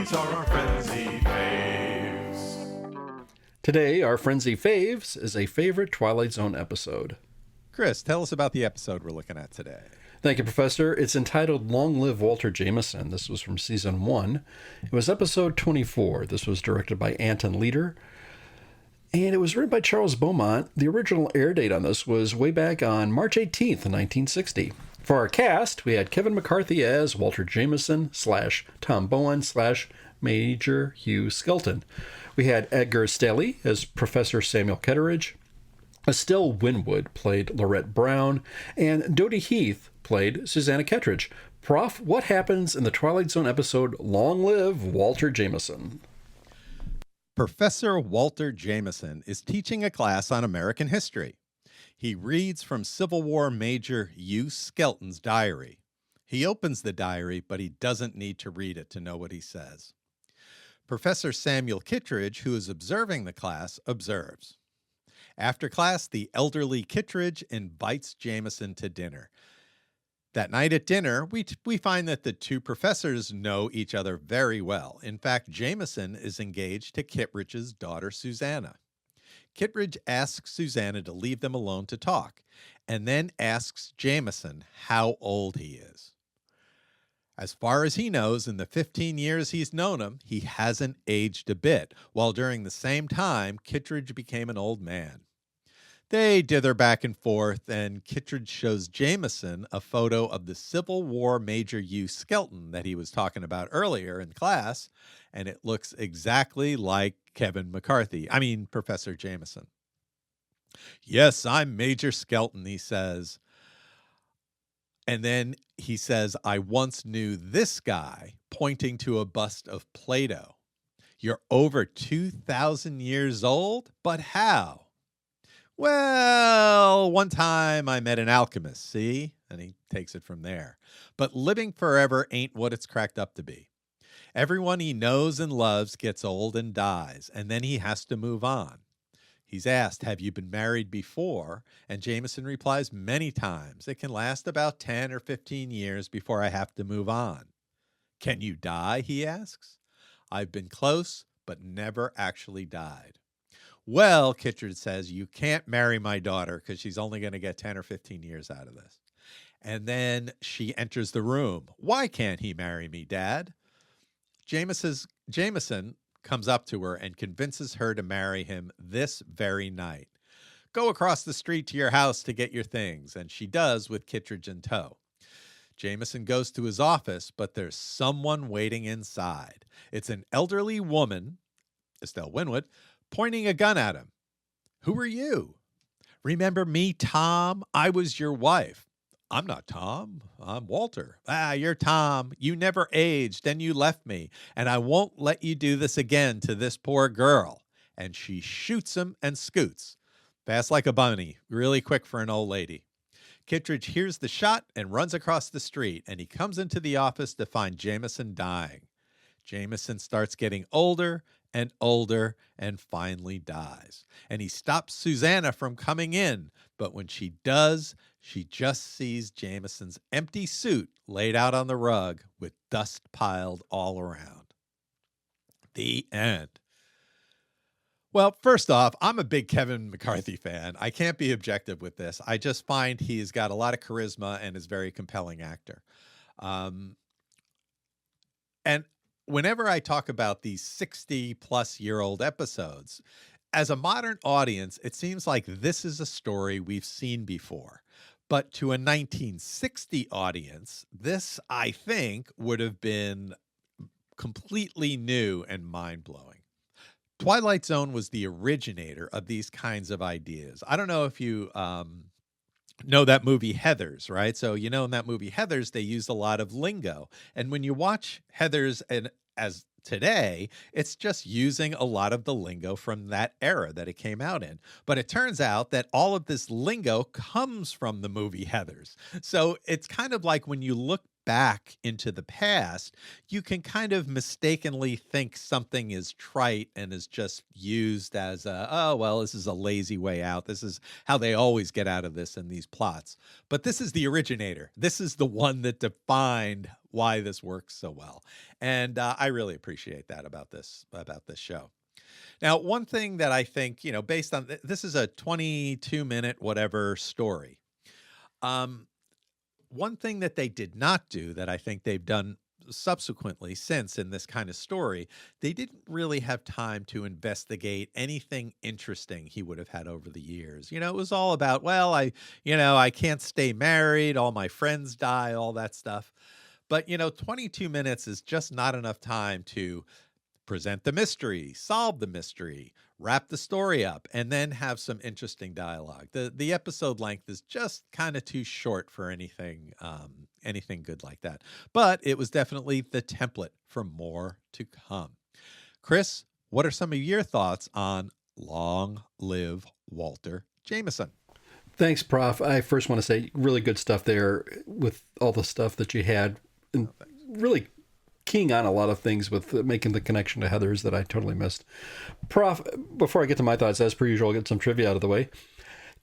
These are our Frenzy Faves. Today, our Frenzy Faves is a favorite Twilight Zone episode. Chris, tell us about the episode we're looking at today. Thank you, Professor. It's entitled Long Live Walter Jameson. This was from Season 1. It was Episode 24. This was directed by Anton Leader. And it was written by Charles Beaumont. The original air date on this was way back on March 18th, 1960. For our cast, we had Kevin McCarthy as Walter Jameson / Tom Bowen / Major Hugh Skelton. We had Edgar Staley as Professor Samuel Ketteridge. Estelle Winwood played Lorette Brown. And Dodie Heath played Susanna Kettridge. Prof, what happens in the Twilight Zone episode Long Live Walter Jameson? Professor Walter Jameson is teaching a class on American history. He reads from Civil War Major Hugh Skelton's diary. He opens the diary, but he doesn't need to read it to know what he says. Professor Samuel Kittredge, who is observing the class, observes. After class, the elderly Kittredge invites Jameson to dinner. That night at dinner, we find that the two professors know each other very well. In fact, Jameson is engaged to Kittredge's daughter, Susanna. Kittredge asks Susanna to leave them alone to talk, and then asks Jameson how old he is. As far as he knows, in the 15 years he's known him, he hasn't aged a bit, while during the same time, Kittredge became an old man. They dither back and forth, and Kittredge shows Jameson a photo of the Civil War Major Hugh Skelton that he was talking about earlier in class, and it looks exactly like Professor Jameson. Yes, I'm Major Skelton, he says. And then he says, I once knew this guy, pointing to a bust of Plato. You're over 2,000 years old? But how? Well, one time I met an alchemist, see? And he takes it from there. But living forever ain't what it's cracked up to be. Everyone he knows and loves gets old and dies, and then he has to move on. He's asked, have you been married before? And Jameson replies, many times. It can last about 10 or 15 years before I have to move on. Can you die, he asks. I've been close, but never actually died. Well, Kittredge says, you can't marry my daughter because she's only going to get 10 or 15 years out of this. And then she enters the room. Why can't he marry me, Dad? Jameson comes up to her and convinces her to marry him this very night. Go across the street to your house to get your things, and she does with Kittredge in tow. Jameson goes to his office, but there's someone waiting inside. It's an elderly woman, Estelle Winwood, pointing a gun at him. Who are you? Remember me, Tom? I was your wife. I'm not Tom. I'm Walter. You're Tom. You never aged, and you left me, and I won't let you do this again to this poor girl. And she shoots him and scoots. Fast like a bunny, really quick for an old lady. Kittredge hears the shot and runs across the street, and he comes into the office to find Jameson dying. Jameson starts getting older and older and finally dies. And he stops Susanna from coming in, but when she does, she just sees Jameson's empty suit laid out on the rug with dust piled all around. The end. Well, first off, I'm a big Kevin McCarthy fan. I can't be objective with this. I just find he's got a lot of charisma and is a very compelling actor. And whenever I talk about these 60-plus-year-old episodes, as a modern audience, it seems like this is a story we've seen before. But to a 1960 audience, this, I think, would have been completely new and mind-blowing. Twilight Zone was the originator of these kinds of ideas. I don't know if you know that movie Heathers, right? So, in that movie Heathers, they used a lot of lingo. And when you watch Heathers as today, it's just using a lot of the lingo from that era that it came out in. But it turns out that all of this lingo comes from the movie Heathers. So it's kind of like when you look back into the past, you can kind of mistakenly think something is trite and is just used as oh, well, this is a lazy way out. This is how they always get out of this in these plots. But this is the originator. This is the one that defined why this works so well. And I really appreciate that about this show. Now, one thing that I think, based on this is a 22-minute whatever story. One thing that they did not do that I think they've done subsequently since in this kind of story, they didn't really have time to investigate anything interesting he would have had over the years. It was all about, well, I can't stay married. All my friends die, all that stuff. But, 22 minutes is just not enough time to present the mystery, solve the mystery, wrap the story up, and then have some interesting dialogue. The episode length is just kind of too short for anything good like that. But it was definitely the template for more to come. Chris, what are some of your thoughts on Long Live Walter Jameson? Thanks, Prof. I first want to say really good stuff there with all the stuff that you had. And really keying on a lot of things with making the connection to Heather's that I totally missed. Prof, before I get to my thoughts, as per usual, I'll get some trivia out of the way.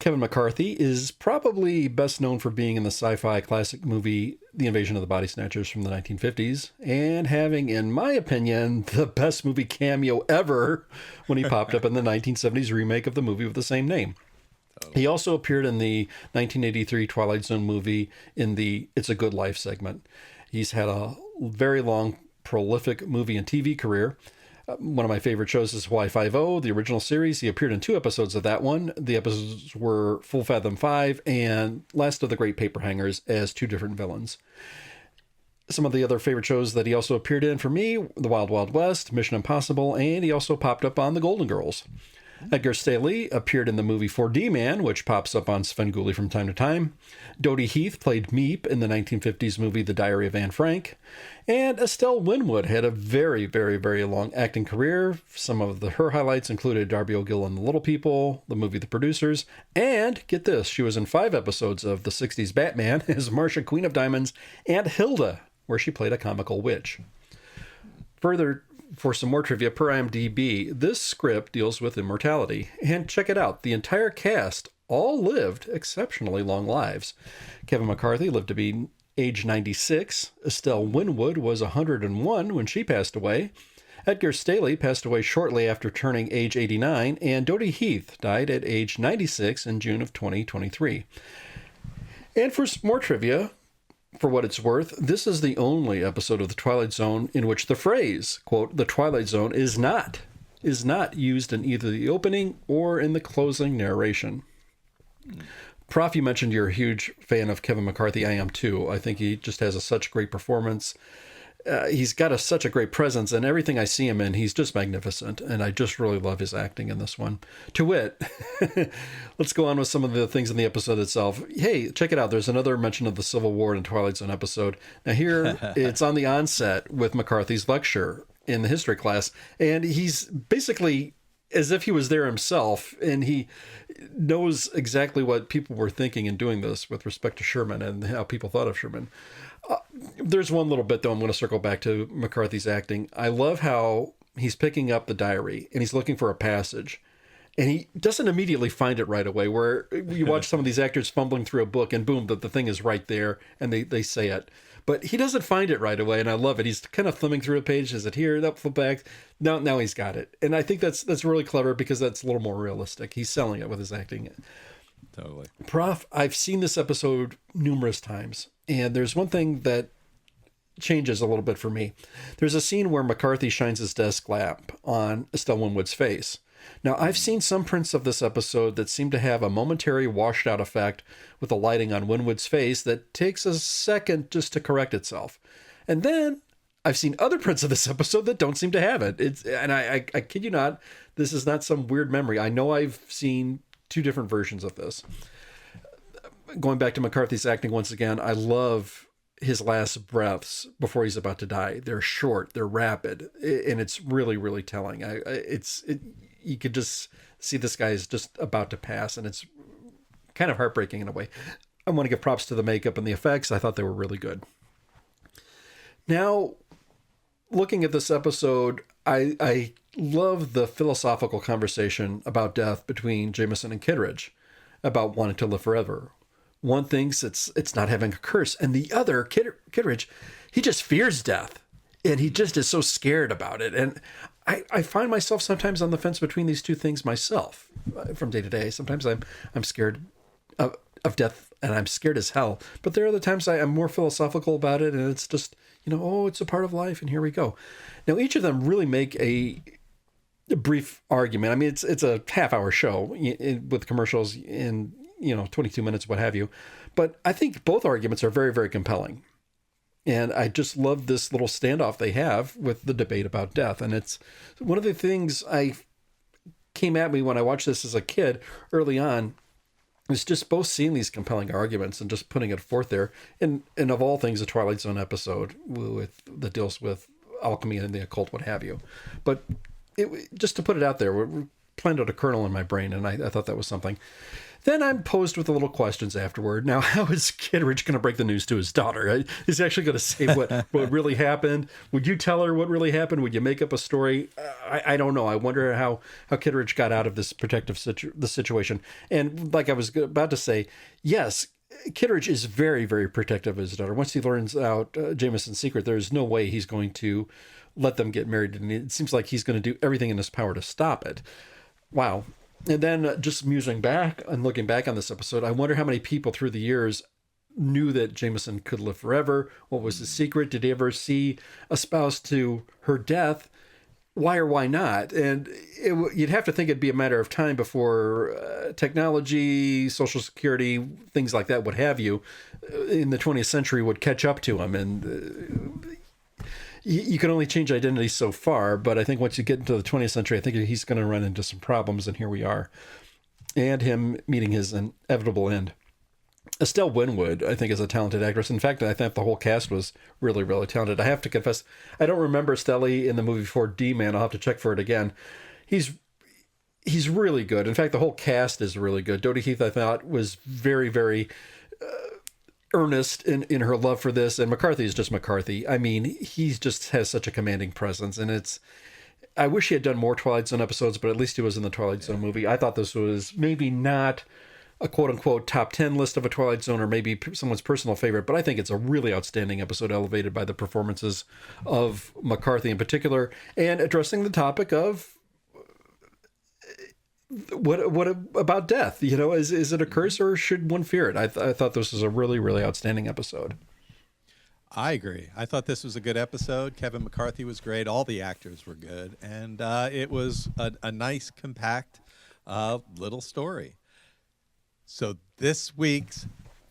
Kevin McCarthy is probably best known for being in the sci-fi classic movie The Invasion of the Body Snatchers from the 1950s and having, in my opinion, the best movie cameo ever when he popped up in the 1970s remake of the movie with the same name. He also appeared in the 1983 Twilight Zone movie in the It's a Good Life segment. He's had a very long, prolific movie and TV career. One of my favorite shows is Hawaii Five-0, the original series. He appeared in 2 episodes of that one. The episodes were Full Fathom 5 and Last of the Great Paperhangers as 2 different villains. Some of the other favorite shows that he also appeared in for me, The Wild Wild West, Mission Impossible, and he also popped up on The Golden Girls. Edgar Staley appeared in the movie 4D Man, which pops up on Svengoolie from time to time. Dodie Heath played Meep in the 1950s movie The Diary of Anne Frank. And Estelle Winwood had a very, very, very long acting career. Some of her highlights included Darby O'Gill and the Little People, the movie The Producers, and, get this, she was in 5 episodes of the 60s Batman as Marcia, Queen of Diamonds, and Hilda, where she played a comical witch. Further, for some more trivia, per IMDb, this script deals with immortality. And check it out, the entire cast all lived exceptionally long lives. Kevin McCarthy lived to be age 96. Estelle Winwood was 101 when she passed away. Edgar Staley passed away shortly after turning age 89. And Dodie Heath died at age 96 in June of 2023. And for some more trivia, for what it's worth, this is the only episode of The Twilight Zone in which the phrase, quote, "The Twilight Zone is not used in either the opening or in the closing narration." Prof, you mentioned you're a huge fan of Kevin McCarthy. I am too. I think he just has such great performance. He's got such a great presence, and everything I see him in, he's just magnificent, and I just really love his acting in this one. To wit, let's go on with some of the things in the episode itself. Hey, check it out. There's another mention of the Civil War in Twilight Zone episode. Now here, it's on the onset with McCarthy's lecture in the history class, and he's basically as if he was there himself, and he knows exactly what people were thinking in doing this with respect to Sherman and how people thought of Sherman. There's one little bit, though, I'm going to circle back to McCarthy's acting. I love how he's picking up the diary and he's looking for a passage. And he doesn't immediately find it right away, where you watch some of these actors fumbling through a book and boom, the thing is right there and they say it. But he doesn't find it right away, and I love it. He's kind of thumbing through a page. Is it here? Up, flip back. Now he's got it. And I think that's really clever because that's a little more realistic. He's selling it with his acting. Totally. Prof, I've seen this episode numerous times, and there's one thing that changes a little bit for me. There's a scene where McCarthy shines his desk lamp on Estelle Winwood's face. Now, I've seen some prints of this episode that seem to have a momentary washed out effect with the lighting on Winwood's face that takes a second just to correct itself. And then I've seen other prints of this episode that don't seem to have it. And I kid you not, this is not some weird memory. I know I've seen two different versions of this. Going back to McCarthy's acting once again, I love his last breaths before he's about to die. They're short, they're rapid, and it's really, really telling. You could just see this guy is just about to pass, and it's kind of heartbreaking in a way. I want to give props to the makeup and the effects. I thought they were really good. Now, looking at this episode, I love the philosophical conversation about death between Jameson and Kittredge about wanting to live forever. One thinks it's not having a curse, and the other, Kittredge, he just fears death, and he just is so scared about it. And I find myself sometimes on the fence between these two things myself from day to day. Sometimes I'm scared of death, and I'm scared as hell. But there are other times I'm more philosophical about it, and it's just, it's a part of life, and here we go. Now, each of them really make a brief argument. I mean, it's a half-hour show with commercials in 22 minutes, what have you. But I think both arguments are very, very compelling. And I just love this little standoff they have with the debate about death. And it's one of the things came at me when I watched this as a kid early on. It's just both seeing these compelling arguments and just putting it forth there. And of all things, a Twilight Zone episode that deals with alchemy and the occult, what have you. But just to put it out there, we planted a kernel in my brain, and I thought that was something. Then I'm posed with the little questions afterward. Now, how is Kittredge going to break the news to his daughter? Is he actually going to say what really happened? Would you tell her what really happened? Would you make up a story? I don't know. I wonder how Kittredge got out of this protective situation. And like I was about to say, yes, Kittredge is very, very protective of his daughter. Once he learns out Jameson's secret, there's no way he's going to let them get married. And it seems like he's going to do everything in his power to stop it. Wow. And then just musing back and looking back on this episode, I wonder how many people through the years knew that Jameson could live forever. What was his secret? Did he ever see a spouse to her death? Why or why not? And you'd have to think it'd be a matter of time before technology, Social Security, things like that, what have you, in the 20th century would catch up to him. And you can only change identity so far, but I think once you get into the 20th century, I think he's going to run into some problems, and here we are. And him meeting his inevitable end. Estelle Winwood, I think, is a talented actress. In fact, I think the whole cast was really, really talented. I have to confess, I don't remember Estelle in the movie before D-Man. I'll have to check for it again. He's really good. In fact, the whole cast is really good. Dodie Heath, I thought, was very, very earnest in her love for this, and McCarthy is just McCarthy. I mean, he just has such a commanding presence, and I wish he had done more Twilight Zone episodes, but at least he was in the Twilight Zone movie. I thought this was maybe not a quote-unquote top 10 list of a Twilight Zone, or maybe someone's personal favorite, but I think it's a really outstanding episode, elevated by the performances of McCarthy in particular, and addressing the topic of what about death? Is it a curse, or should one fear it? I thought this was a really, really outstanding episode. I agree. I thought this was a good episode. Kevin McCarthy was great. All the actors were good. And it was a nice, compact little story. So this week's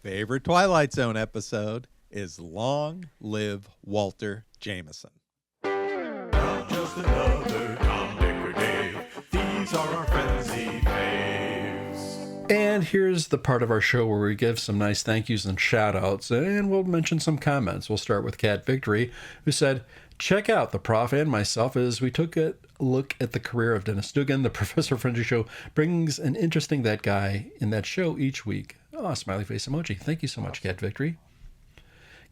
favorite Twilight Zone episode is Long Live Walter Jameson. Not just another Tom, Dick, or Dave. These are our frenzy faves. And here's the part of our show where we give some nice thank yous and shout outs, and we'll mention some comments. We'll start with Cat Victory, who said, check out the Prof and myself as we took a look at the career of Dennis Dugan. The Professor Frenzy Show brings an interesting that guy in that show each week. Oh, smiley face emoji. Thank you so much, Cat Victory.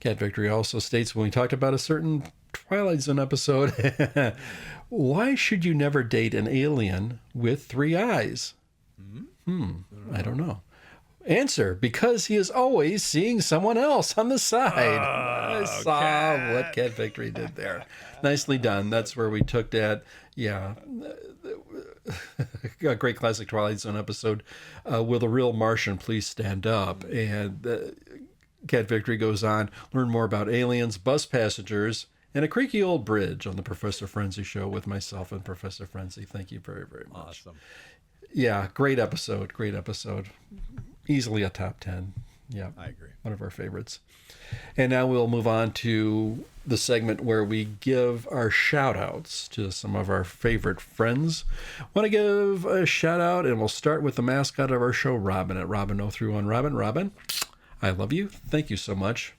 Cat Victory also states, when we talked about a certain Twilight Zone episode, why should you never date an alien with 3 eyes? I don't know. Answer, because he is always seeing someone else on the side. I saw what Cat Victory did there. Nicely done. That's where we took that. Yeah. A great classic Twilight Zone episode. Will the real Martian please stand up? And Cat Victory goes on, learn more about aliens, bus passengers, and a creaky old bridge on the Professor Frenzy Show with myself and Professor Frenzy. Thank you very, very much. Awesome. Yeah, great episode. Great episode. Easily a top 10. Yeah, I agree. One of our favorites. And now we'll move on to the segment where we give our shout outs to some of our favorite friends. Want to give a shout out, and we'll start with the mascot of our show, Robin, at Robin031. Robin, I love you. Thank you so much.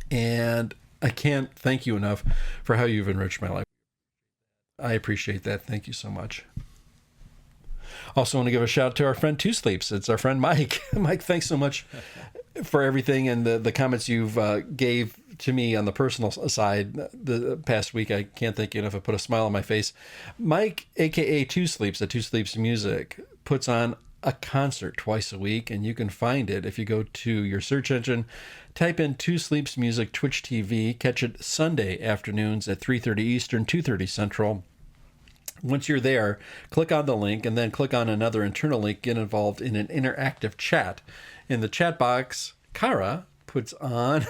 And I can't thank you enough for how you've enriched my life. I appreciate that. Thank you so much. Also want to give a shout out to our friend Two Sleeps. It's our friend Mike. Mike, thanks so much for everything and the comments you've gave to me on the personal side, the past week, I can't think enough, it put a smile on my face. Mike, aka Two Sleeps at Two Sleeps Music, puts on a concert twice a week, and you can find it if you go to your search engine, type in Two Sleeps Music Twitch TV, catch it Sunday afternoons at 3:30 Eastern, 2:30 Central. Once you're there, click on the link and then click on another internal link, get involved in an interactive chat. In the chat box, Kara puts on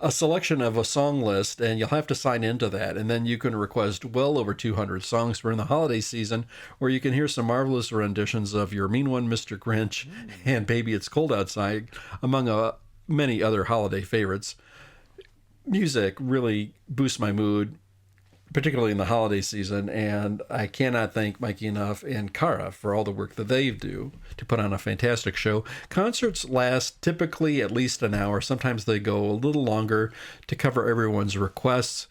a selection of a song list, and you'll have to sign into that. And then you can request well over 200 songs for in the holiday season, where you can hear some marvelous renditions of Your Mean One, Mr. Grinch, and Baby It's Cold Outside, among many other holiday favorites. Music really boosts my mood, particularly in the holiday season, and I cannot thank Mikey enough and Kara for all the work that they do to put on a fantastic show. Concerts last typically at least an hour. Sometimes they go a little longer to cover everyone's requests.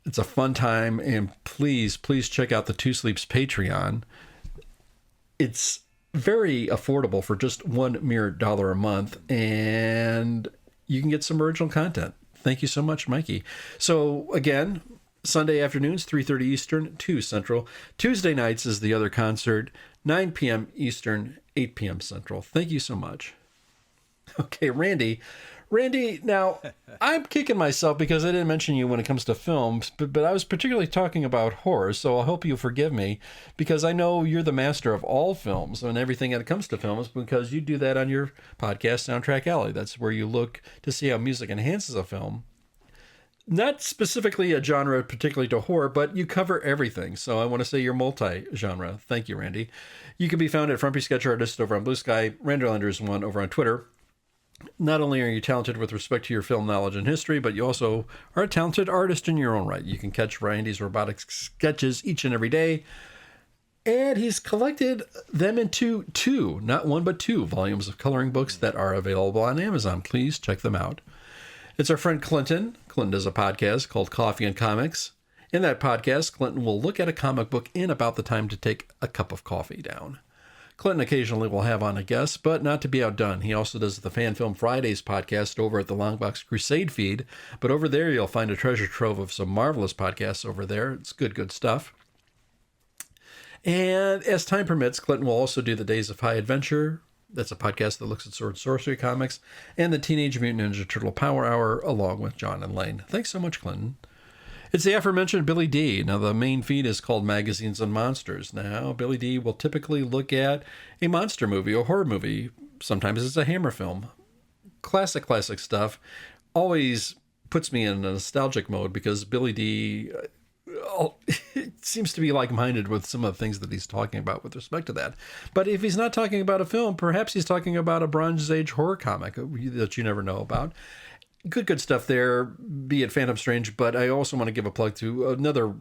It's a fun time, and please check out the Two Sleeps Patreon. It's very affordable for just $1 mere a month, and you can get some original content. Thank you so much, Mikey. So again, Sunday afternoons, 3:30 Eastern, 2 Central. Tuesday nights is the other concert, 9 p.m. Eastern, 8 p.m. Central. Thank you so much. Okay, Randy, now, I'm kicking myself because I didn't mention you when it comes to films, but I was particularly talking about horror, so I hope you'll forgive me, because I know you're the master of all films and everything that comes to films, because you do that on your podcast, Soundtrack Alley. That's where you look to see how music enhances a film. Not specifically a genre, particularly to horror, but you cover everything. So I want to say you're multi-genre. Thank you, Randy. You can be found at Frumpy Sketch Artist over on Blue Sky, Randerlanders1 over on Twitter. Not only are you talented with respect to your film knowledge and history, but you also are a talented artist in your own right. You can catch Randy's robotic sketches each and every day. And he's collected them into two, not one, but two volumes of coloring books that are available on Amazon. Please check them out. It's our friend Clinton. Clinton does a podcast called Coffee and Comics. In that podcast, Clinton will look at a comic book in about the time to take a cup of coffee down. Clinton occasionally will have on a guest, but not to be outdone. He also does the Fan Film Fridays podcast over at the Longbox Crusade feed. But over there, you'll find a treasure trove of some marvelous podcasts over there. It's good stuff. And as time permits, Clinton will also do the Days of High Adventure. That's a podcast that looks at sword and sorcery comics, and the Teenage Mutant Ninja Turtle Power Hour, along with John and Lane. Thanks so much, Clinton. It's the aforementioned Billy D. Now, the main feed is called Magazines and Monsters. Now, Billy D will typically look at a monster movie, a horror movie. Sometimes it's a Hammer film. Classic stuff. Always puts me in a nostalgic mode, because Billy D seems to be like-minded with some of the things that he's talking about with respect to that. But if he's not talking about a film, perhaps he's talking about a Bronze Age horror comic that you never know about. Good stuff there, be it Phantom Strange. But I also want to give a plug to another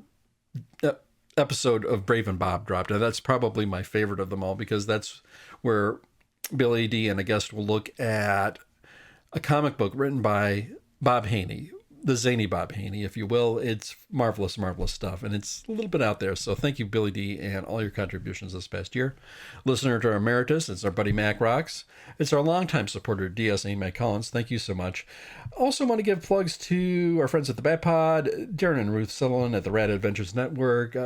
episode of Brave and Bob dropped. And that's probably my favorite of them all, because that's where Billy D and a guest will look at a comic book written by Bob Haney, the zany Bob Haney, if you will. It's marvelous stuff, and it's a little bit out there. So thank you, Billy D, and all your contributions this past year. Listener to our emeritus, it's our buddy Mac Rocks. It's our longtime supporter, DSA Mac Collins. Thank you so much. Also want to give plugs to our friends at the Bat Pod, Darren and Ruth Sutherland at the Rad Adventures Network.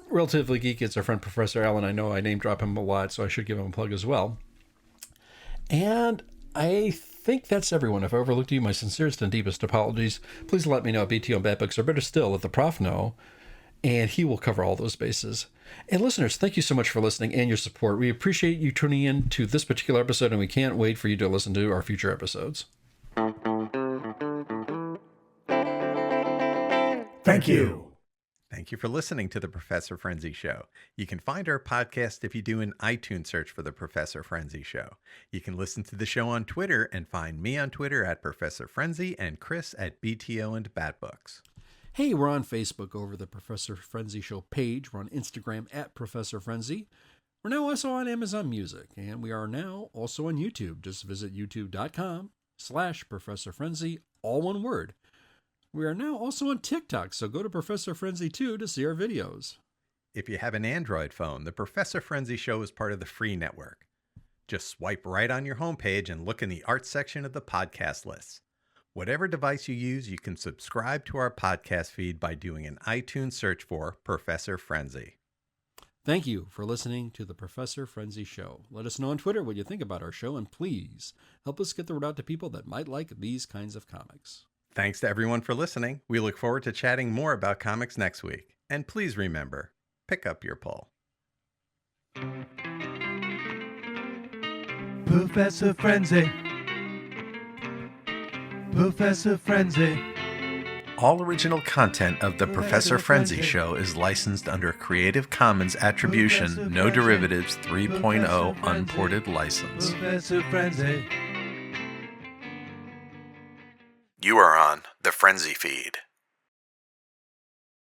Relatively Geek, it's our friend Professor Allen. I know I name drop him a lot, so I should give him a plug as well. And I think that's everyone. If I overlooked you, my sincerest and deepest apologies. Please let me know at BTO and Batbooks, or better still, let the prof know, and he will cover all those bases. And listeners, thank you so much for listening and your support. We appreciate you tuning in to this particular episode, and we can't wait for you to listen to our future episodes. Thank you. Thank you for listening to the Professor Frenzy Show. You can find our podcast if you do an iTunes search for the Professor Frenzy Show. You can listen to the show on Twitter and find me on Twitter at Professor Frenzy and Chris at BTO and Batbooks. Hey, we're on Facebook over the Professor Frenzy Show page. We're on Instagram at Professor Frenzy. We're now also on Amazon Music, and we are now also on YouTube. Just visit youtube.com/Professor Frenzy, all one word. We are now also on TikTok, so go to Professor Frenzy 2 to see our videos. If you have an Android phone, the Professor Frenzy Show is part of the free network. Just swipe right on your homepage and look in the art section of the podcast lists. Whatever device you use, you can subscribe to our podcast feed by doing an iTunes search for Professor Frenzy. Thank you for listening to the Professor Frenzy Show. Let us know on Twitter what you think about our show, and please help us get the word out to people that might like these kinds of comics. Thanks to everyone for listening. We look forward to chatting more about comics next week. And please remember, pick up your pull. Professor Frenzy. Professor Frenzy. All original content of the Professor Frenzy Show is licensed under Creative Commons Attribution, No Derivatives 3.0 Unported License. Professor Frenzy. You are on the Frenzy Feed.